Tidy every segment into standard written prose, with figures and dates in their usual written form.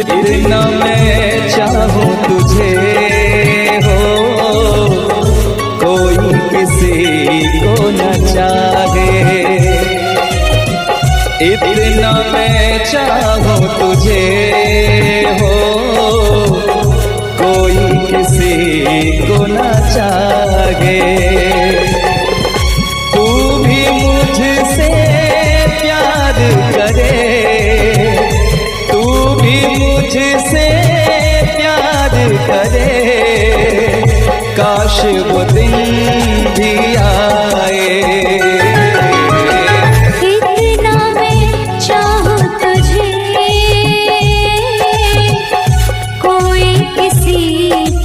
इतना मैं चाहूं तुझे हो, कोई किसी को न चाहे। इतना मैं चाहूं तुझे हो, कोई किसी को न चाहे। तू भी मुझसे प्यार करे, तू भी मुझसे प्यार करे, काश वो दिन भी आए। इतना मैं चाहूं तुझे, कोई किसी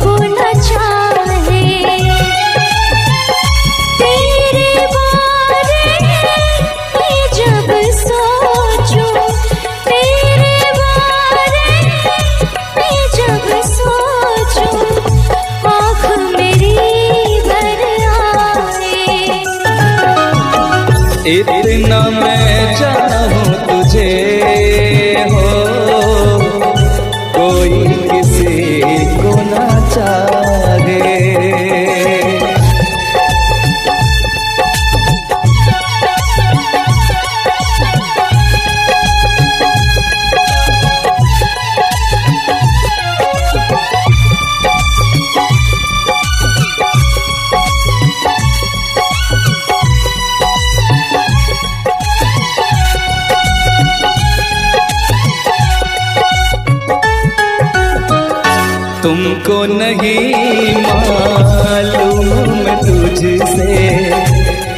को न चाहे। तेरे बारे में जब सोचूं, तेरे बारे में जब सोचूं, आँख मेरी भर आए। इतना मैं चाहूं तुझे हो, कोई किसी को न चाहे। तुमको नहीं मालूम मैं तुझसे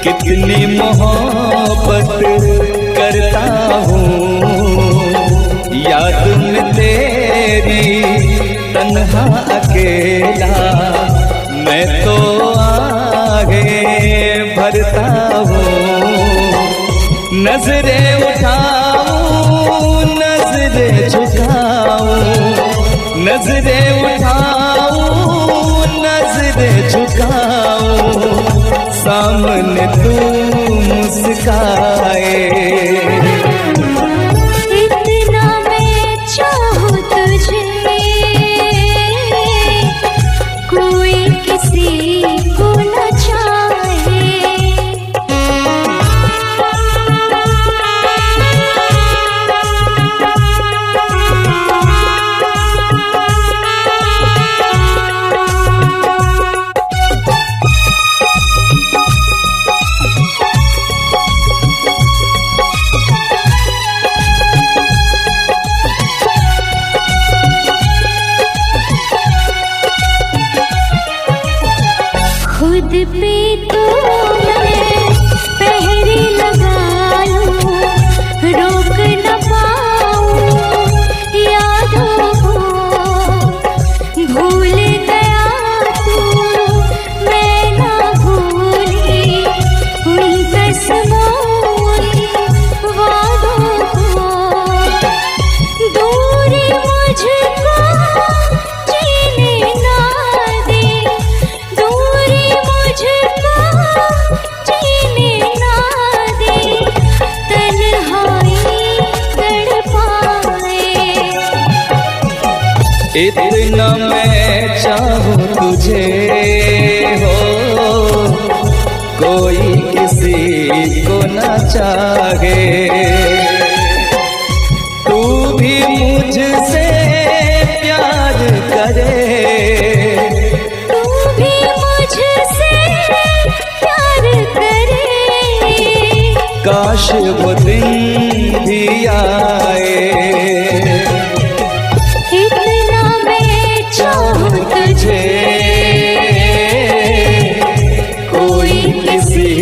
कितनी मोहब्बत करता हूँ। याद में तेरी तन्हा अकेला मैं तो आगे भरता हूँ। नजरें उठाऊं, नजरें झुकाऊं, नजरें उठाऊं, नजरें झुकाऊं, सामने तू मुस्काए। इतना मैं चाहूं तुझे, कोई किसी को न चाहे। खुद पे तो मैं पहरे लगा लूं, रोक न पाऊं यादों को। भूल गया तू, मैं ना भूली उन कसमों उन वादों को। दूरी मुझको जीने ना दे, दूरी मुझको जीने ना दे, तन्हाई तड़पाए। इतना मैं चाहूं तुझे हो, कोई किसी को न चाहे। तू भी मुझसे प्यार करे, तू भी मुझसे प्यार करे, काश वो दिन भी आए। इतना मैं चाहूं तुझे, कोई किसी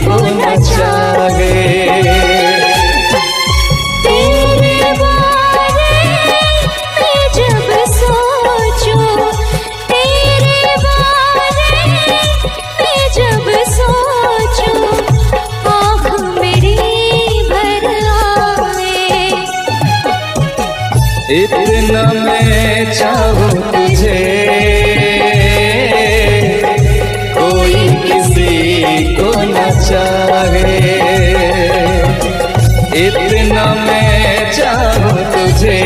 को न चाहे। तेरे बारे में जब सोचूं, तेरे बारे में जब सोचूं, आँख मेरी भर आए। इतना मैं चाहूं तुझे, कोई किसी को न चाहे। इतना मैं चाहूं तुझे।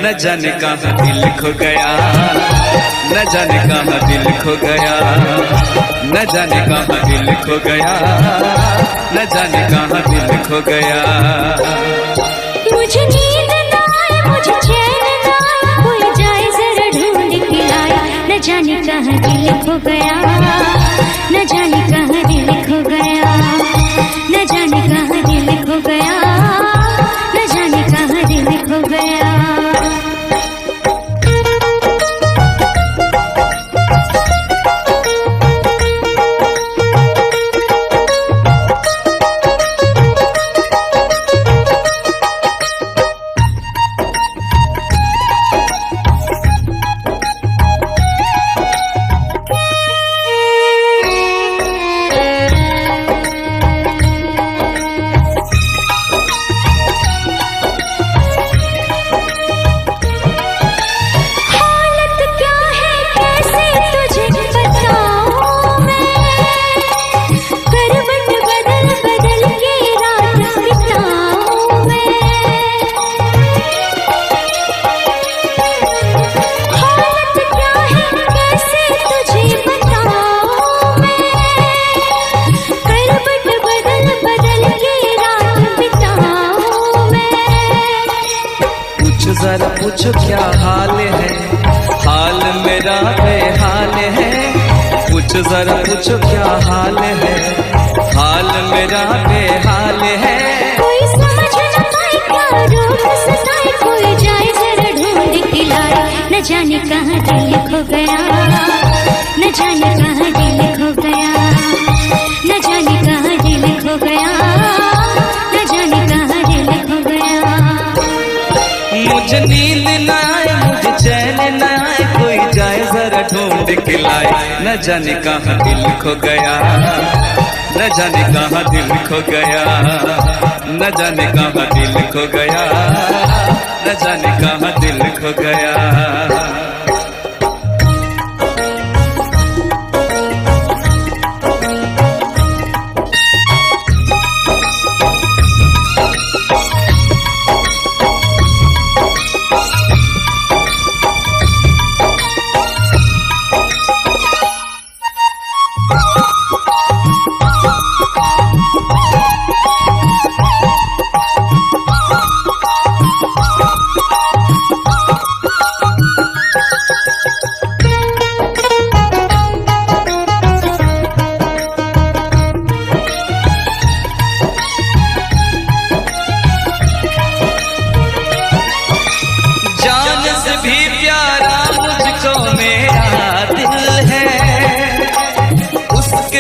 न जाने कहाँ दिल खो गया, न जाने कहाँ दिल खो गया, न जाने कहाँ दिल खो गया, न जाने कहाँ दिल खो गया। मुझे नींद ना आए, मुझे चैन ना आए, कोई जाए जरा ढूंढ के लाए। न जाने कहाँ दिल खो गया, न जाने कहाँ दिल खो गया, न जाने कहाँ दिल खो गया, न जाने कहाँ दिल खो गया। जरा पूछो क्या हाल है, हाल मेरा बेहाल है। पूछो जरा पूछो क्या हाल है, हाल मेरा बेहाल है। कोई समझ न पाए क्या रूप सताए, कोई जाए जरा ढूंढ के लाए। न जाने कहाँ दिल खो गया, न जाने कहाँ दिल खो गया, न जाने कहाँ दिल खो गया, न जाने कहाँ दिल खो गया। मुझे नींद न आए, मुझे चैन न आए, कोई जाए जरा ढूंढ के लाए। न जाने कहाँ दिल खो गया, न जाने कहाँ दिल खो गया, न जाने कहाँ दिल खो गया, न जाने कहाँ दिल खो गया।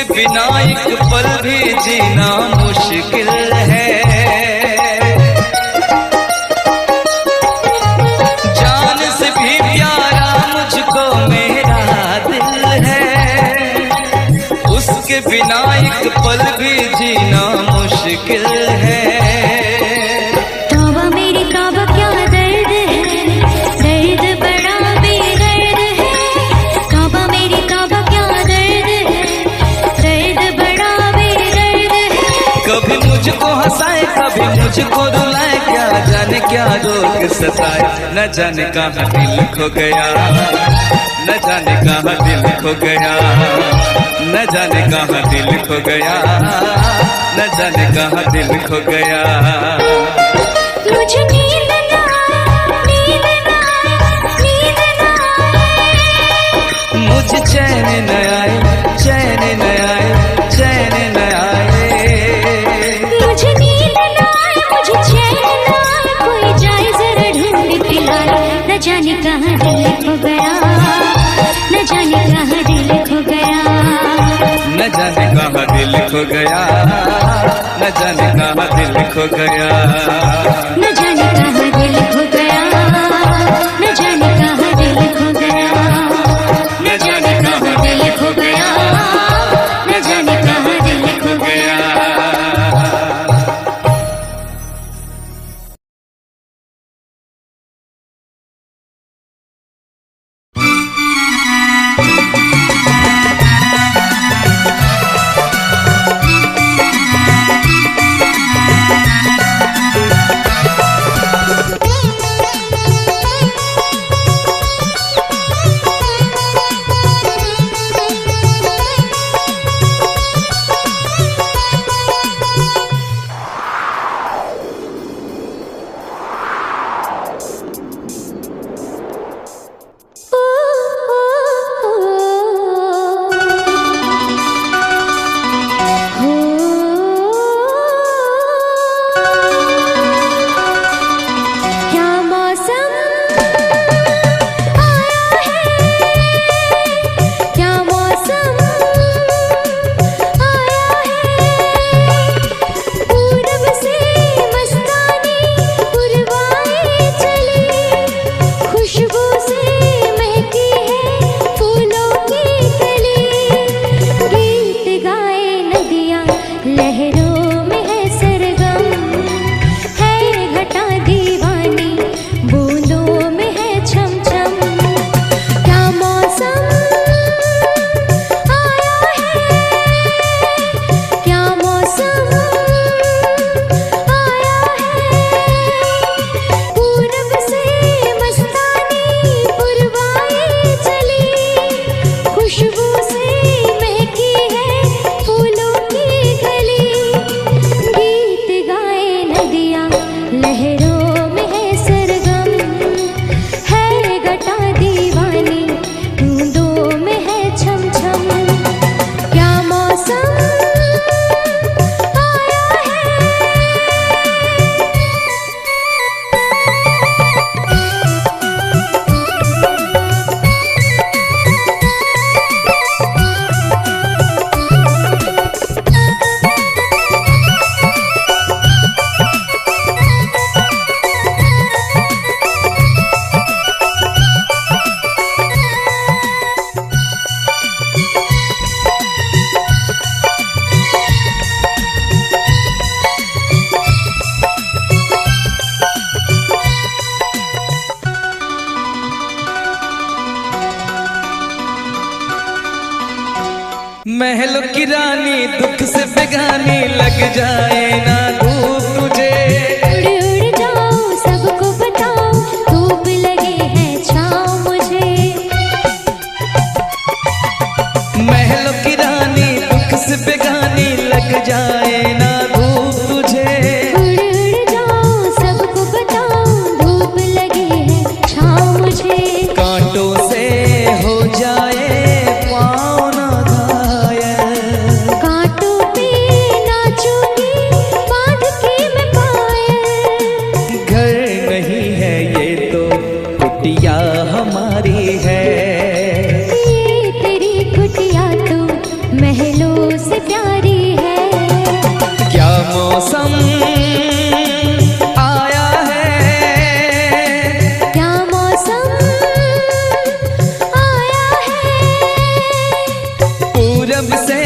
बिना एक पल भी जीना मुश्किल है। जान से भी प्यारा मुझको मेरा दिल है, उसके बिना एक पल भी जीना मुश्किल है। तौबा मेरी तौबा क्या दर्द है, दर्द बड़ा बेदर्द है। तौबा मेरी तौबा क्या दर्द है, दर्द बड़ा बेदर्द है। कभी मुझको हंसाए, कभी मुझको रुलाए, क्या जाने क्या रोग सताए। न जाने कहाँ दिल खो गया, न जाने कहाँ दिल खो गया, न जाने कहाँ दिल खो गया, न जाने कहाँ दिल खो गया। मुझे नींद ना आए, नींद ना आए, नींद ना आए। मुझे चैन न आए, चैन न आए, चैन न आए। मुझे नींद ना आए, मुझे चैन ना आए, कोई जाए जरा ढूंढ के लाए। न जाने कहाँ दिल खो गया, न जाने कहाँ दिल खो गया, न जाने कहाँ दिल खो गया, न जाने कहाँ दिल खो गया, न जाने कहाँ दिल खो गया, न जाने कहाँ दिल खो गया, न जाने कहाँ दिल खो गया, न जाने कहाँ दिल खो गया। महलों की रानी दुख से बेगानी लग जाए ना धूप तुझे। उड़ उड़ जाओ सबको बताओ धूप लगे है छाँव मुझे। महलों की रानी दुख से बेगानी लग जाए ना धूप तुझे। उड़ उड़ जाओ सबको बताओ धूप लगे है छाँव मुझे। कांटों से हो जाए पाँव ना घायल, कांटों पे नाचूंगी बांध के मैं पायल। घर नहीं है ये तो कुटिया हमारी है। ये तेरी कुटिया तो महलों से प्यारी है। क्या मौसम आया है, क्या मौसम आया है। पूरब से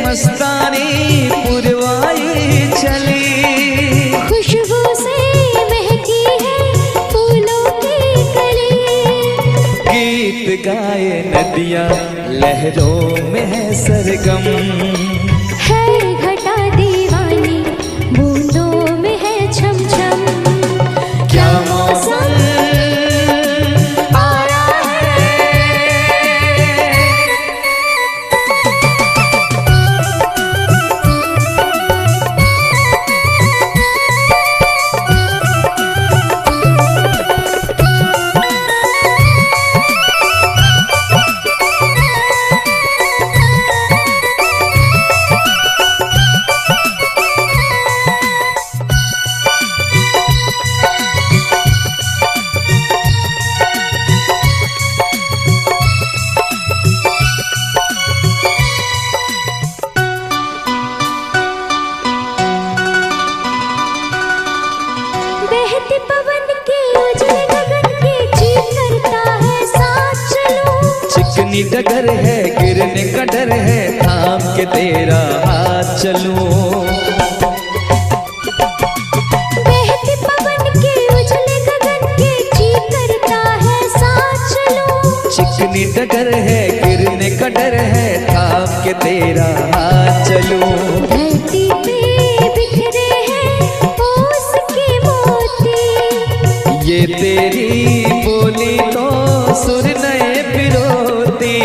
मस्तानी पुरवाई चली। खुशबू से महकी है फूलों की कली। गीत गाए नदियाँ लहरों में है सरगम। है घटा दीवानी बूंदों में है छम छम। क्या मौसम आया है। बहते पवन के उजले गगन के जी करता है साथ चलूं। चिकनी डगर है गिरने का डर है थाम के तेरा हाथ चलूं। बहते पवन के उजले गगन के जी करता है साथ चलूं। चिकनी डगर है गिरने का डर है थाम के तेरा हाथ चलूं। धरती पे बिखरे हैं ओस के मोती। ये तेरी बोली तो सुर नए पिरोती।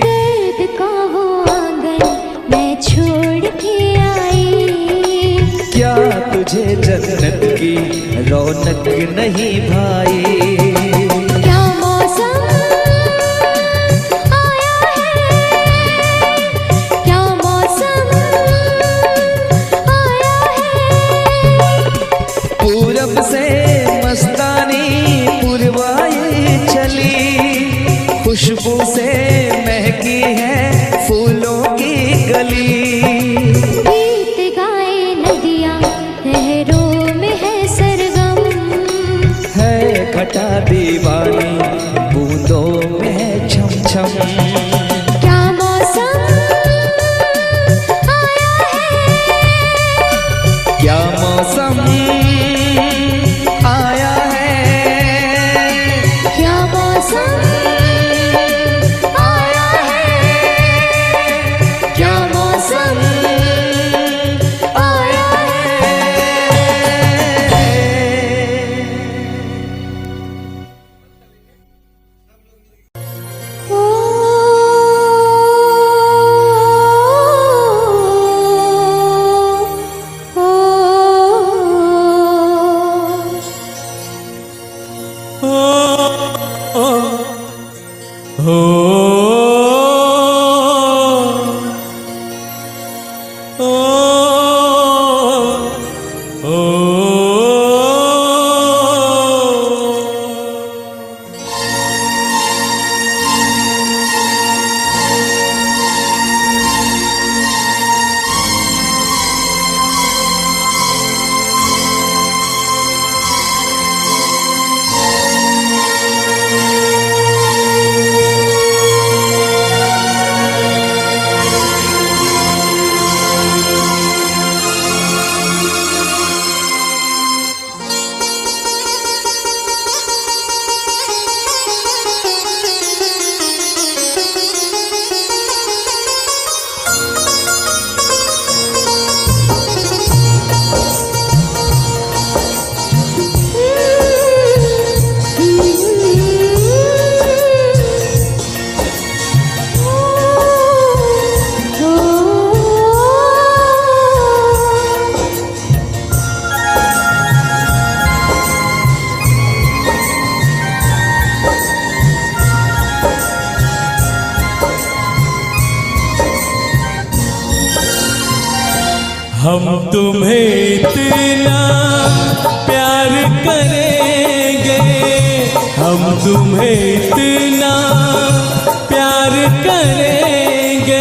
दर्द का वो आंगन मैं छोड़ के आई। क्या तुझे जन्नत की रौनक नहीं भाई। क्या मौसम आया है। क्या मौसम आया है। पूरब से मस्तानी पुरवाई चली। खुशबू से महकी है फूलों की गली। गीत गाए नदियाँ लहरों में है सरगम। है घटा दीवानी बूंदों में है छम छम। क्या मौसम आया है। क्या मौसम आया है। क्या मौसम आया है। क्या मौसम हम तुम्हें इतना प्यार करेंगे, हम तुम्हें इतना प्यार करेंगे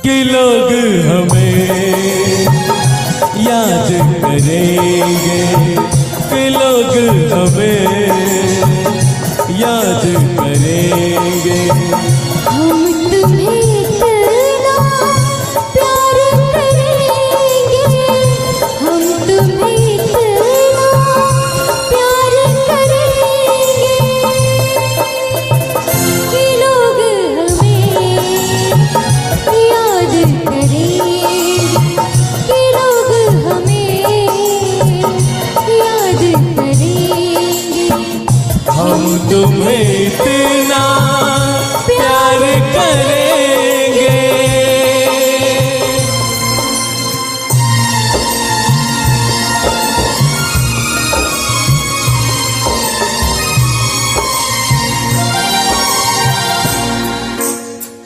कि लोग हमें याद करेंगे, कि लोग हमें याद करेंगे। हम तुम्हें इतना प्यार करेंगे, हम तुम्हें इतना प्यार करेंगे कि लोग हमें याद करेंगे, कि लोग हमें याद करेंगे। हम तुम्हें इतना प्यार करेंगे।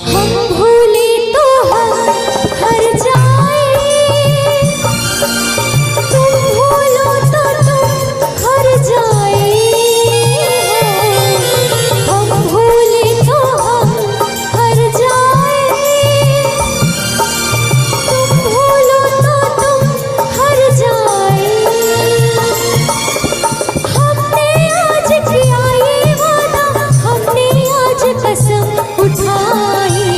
हम भूले तो हम हर जाए, तुम भूलो तो तुम हर जाए। हम भूले तो हम हर जाए, तुम भूलो तो तुम हर जाए। हमने आज किया ये वादा, हमने आज कसम उठाई,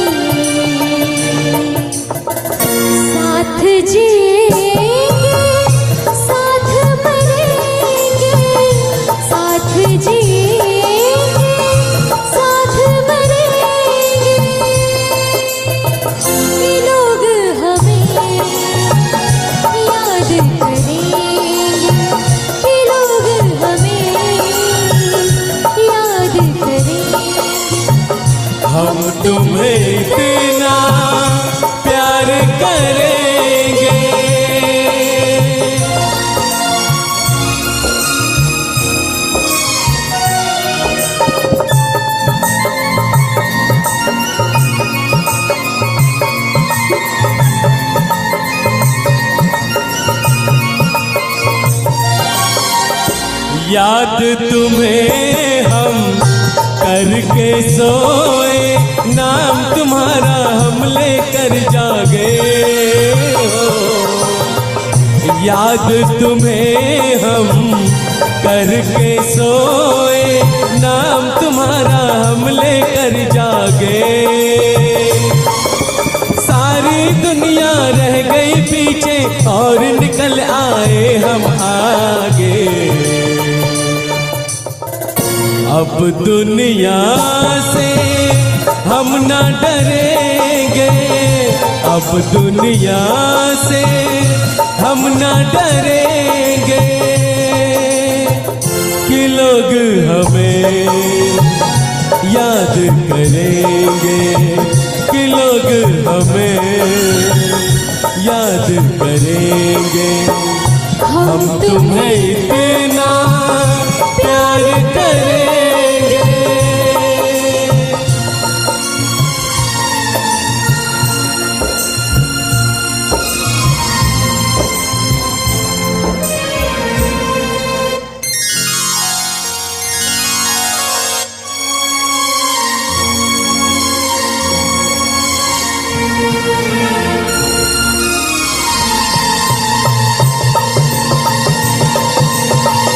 साथ जिएंगे साथ मरेंगे, साथ जिएंगे साथ मरेंगे कि लोग हमें याद करेंगे, कि लोग हमें याद करेंगे। हम तुम्हें इतना प्यार करेंगे। याद तुम्हें हम करके सोए, नाम तुम्हारा हम लेकर जागे हो। याद तुम्हें हम करके सोए, नाम तुम्हारा हम लेकर जागे। सारी दुनिया रह गई पीछे और निकल आए हम आगे। अब दुनिया से हम ना डरेंगे, अब दुनिया से हम ना डरेंगे कि लोग हमें याद करेंगे, कि लोग हमें याद करेंगे। हम तुम्हें इतना प्यार करेंगे।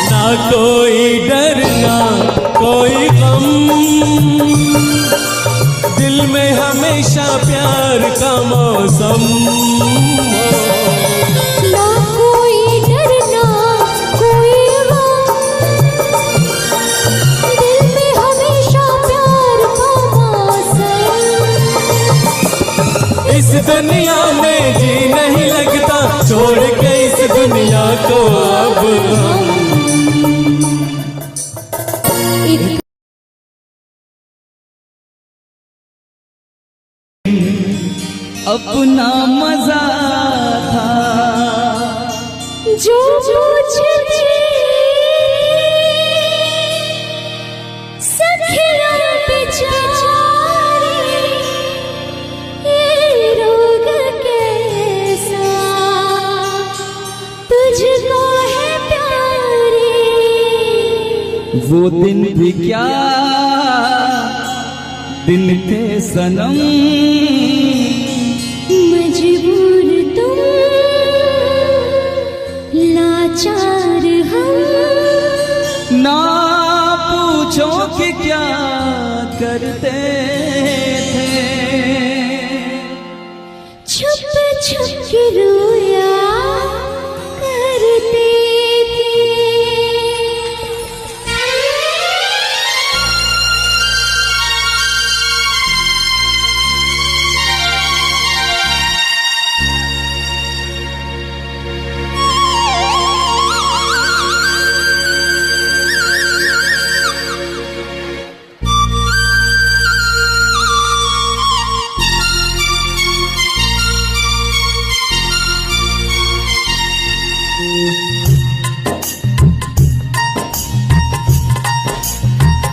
ना कोई डर ना कोई गम, दिल में हमेशा प्यार का मौसम। ना कोई डर ना कोई गम, दिल में हमेशा प्यार का मौसम। इस दुनिया में जी नहीं लगता, छोड़ के इस दुनिया को अब हम। अपना मजा था जो मुझे सखिया बेचारी ये वो दिन भी क्या दिन थे सनम, मजबूर तुम लाचार हम, ना पूछो कि क्या करते थे, छुप छुप के रोया करते थे।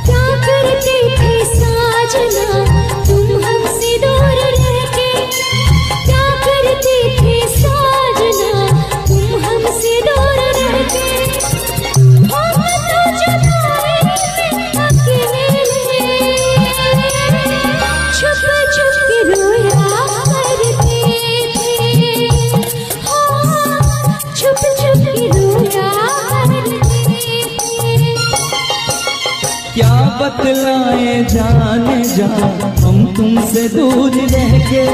क्या करते थे साजना तुम हमसे दूर रह के, क्या करते थे साजना तुम हमसे दूर रह के, हम तो जुदाई में अकेले छुप छुप के रोया करते थे, हाँ छुप छुप के रोया करते थे। क्या बतलाए जाने जा हम तुमसे दूर रह के,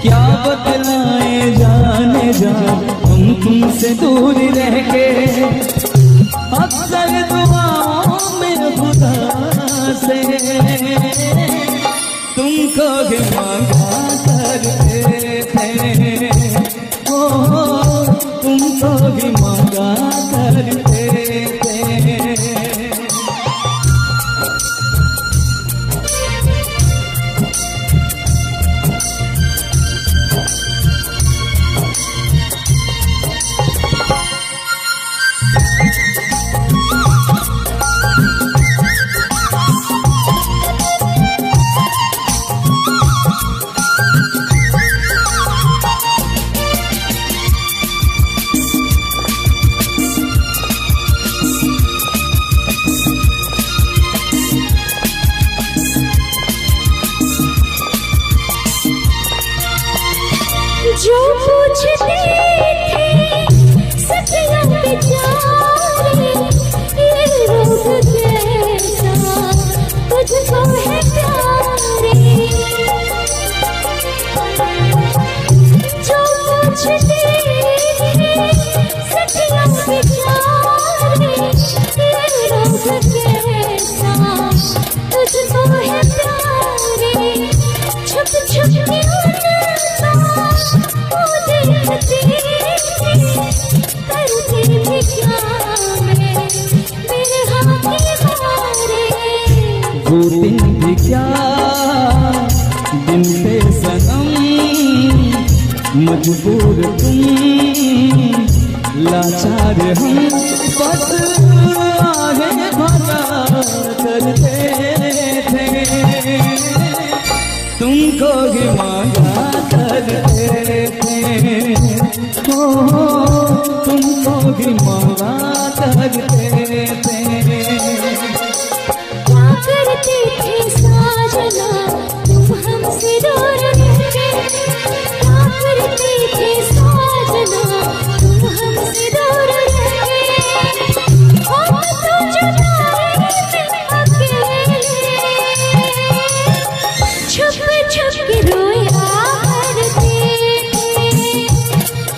क्या बतलाए जाने जा हम तुमसे दूर रह के, अक्सर दुआओं में खुदा से तुमको भी मांगा करते थे, ओ तुमको भी मांगा करते थे। जो पूछते थे सखियों बेचारे, ये रोग कैसा तुझको है प्यारे, जो पूछते थे सखियों बेचारे, ये रोग कैसा तुझको है प्यारे, छुप छुप के वो देखते करते भी क्या मेरे हाथ मारे, वो दिन भी क्या दिन थे सनम, मजबूर तुम लाचार हम, बस आगे भरा करते थे, तुमको भी मांगा करते थे, ओ तुमको भी मांगा करते थे। क्या करते थे साजना तुम हमसे दूर रह के, क्या करते थे साजना तुम हमसे दूर रह के, हम तो जुदाई में अकेले छुप छुप के रोया करते थे,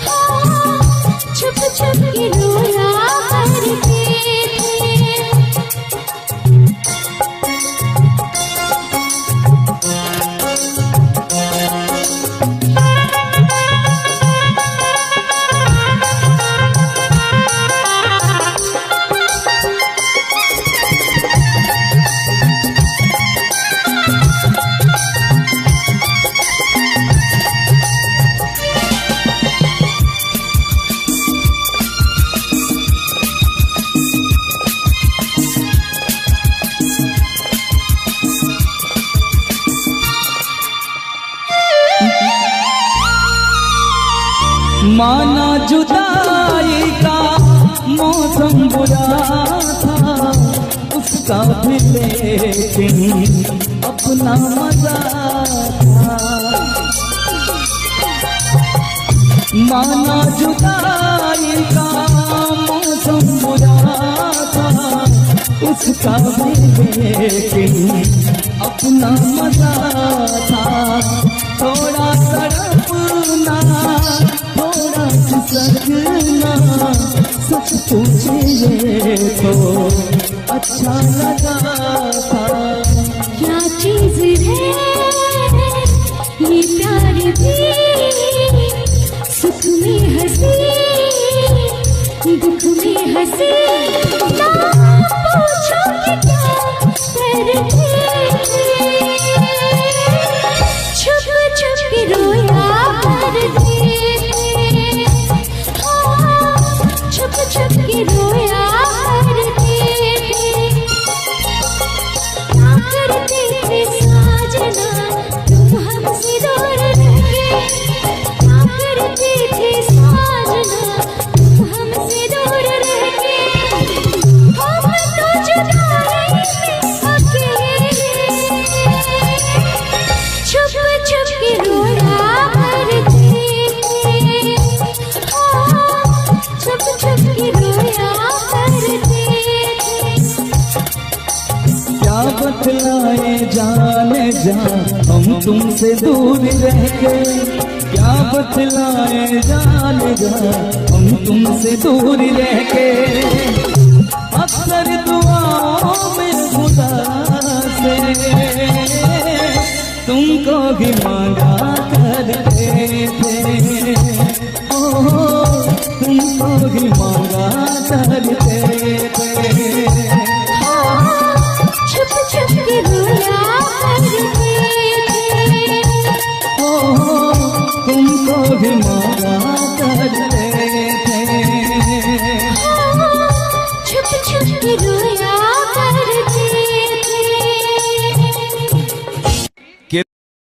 हाँ छुप छुप के रोया करते थे। माना जुदाई का मौसम बुरा था, उस उसका भी लेकिन अपना मजा था। माना जुदाई का मौसम बुरा था, उसका भी लेकिन अपना मजा था। थोड़ा तड़पना, थोड़ा खिसकना, सच पूछिए तो अच्छा लगा था। क्या चीज है ये प्यार भी, सुख में हंसी दुख में हंसी। ना पूछो कि क्या करते, छुप छुप के रोया करते, छुप छुप के रोया करते क्या करते थे साजना तुम हमसे दूर रह के। क्या करते थे साजना तुम हमसे दूर रह के। हम तो जुदाई में अकेले छुप छुप के रोया करते, छुप छुप के रोया करते। क्या बतलाए जाने जा हम तुमसे दूर रह के। क्या बतलाए जाने जा हम तुमसे दूर रह के। अक्सर दुआओं में खुदा से तुमको भी मांगा करते थे। ओ तुमको भी मांगा करते थे। छुप छुप के रोया करते थे। तुमको भी मांगा